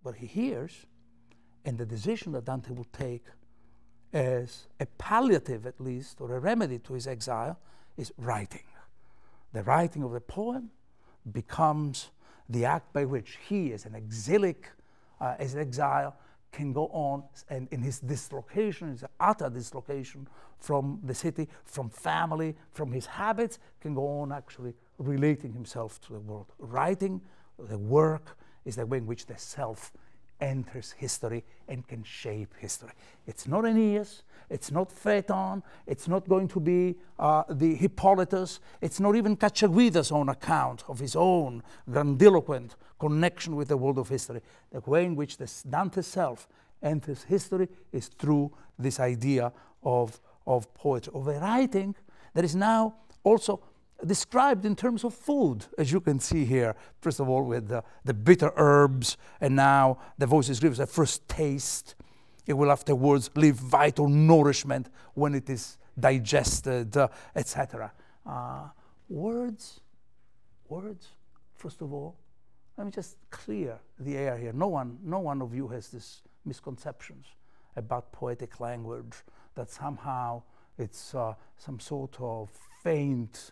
what he hears, and the decision that Dante will take as a palliative, at least, or a remedy to his exile, is writing. The writing of the poem becomes the act by which he, as an exilic, as an exile, can go on, and in his dislocation, his utter dislocation from the city, from family, from his habits, can go on actually relating himself to the world. Writing, the work, is the way in which the self enters history and can shape history. It's not Aeneas, it's not Phaeton, it's not going to be the Hippolytus, it's not even Cacciaguida's own account of his own grandiloquent connection with the world of history. The way in which the Dante self enters history is through this idea of poetry, of a writing that is now also described in terms of food, as you can see here. First of all, with the bitter herbs, and now the voices gives a first taste. It will afterwards leave vital nourishment when it is digested, etc. Words, first of all, let me just clear the air here. No one of you has these misconceptions about poetic language, that somehow it's some sort of faint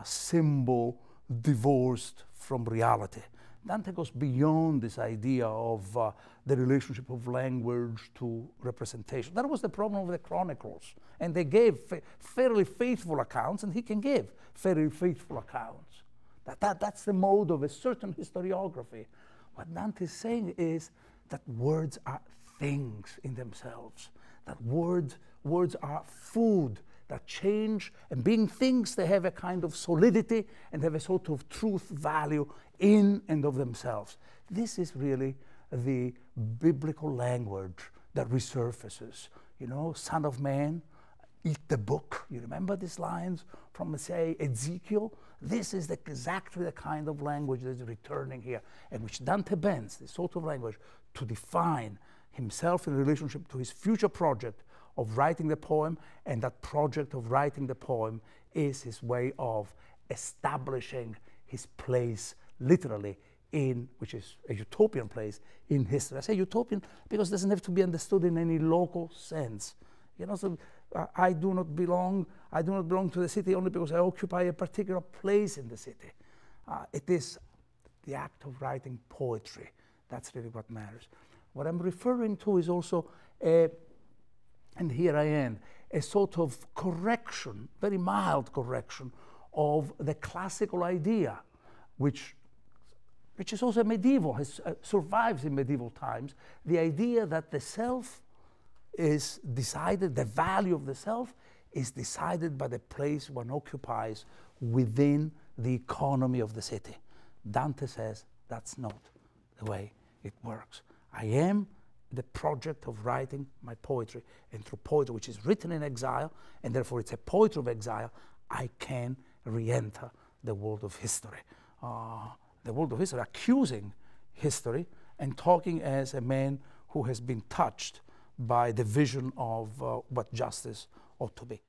symbol divorced from reality. Dante goes beyond this idea of the relationship of language to representation. That was the problem of the chronicles, and they gave fairly faithful accounts, and he can give fairly faithful accounts. That's the mode of a certain historiography. What Dante is saying is that words are things in themselves, that words are food that change, and being things, they have a kind of solidity and have a sort of truth value in and of themselves. This is really the biblical language that resurfaces. You know, Son of Man, eat the book. You remember these lines from, say, Ezekiel? This is exactly the kind of language that is returning here, and which Dante bends, this sort of language, to define himself in relationship to his future project of writing the poem, and that project of writing the poem is his way of establishing his place literally in, which is a utopian place in history. I say utopian because it doesn't have to be understood in any local sense. You know, so I do not belong to the city only because I occupy a particular place in the city. It is the act of writing poetry. That's really what matters. What I'm referring to is also and here I end, a sort of correction, very mild correction, of the classical idea, which is also medieval, survives in medieval times, the idea that the self is decided, the value of the self is decided by the place one occupies within the economy of the city. Dante says that's not the way it works. I am the project of writing my poetry, and through poetry, which is written in exile, and therefore it's a poetry of exile, I can re-enter the world of history. The world of history, accusing history and talking as a man who has been touched by the vision of what justice ought to be.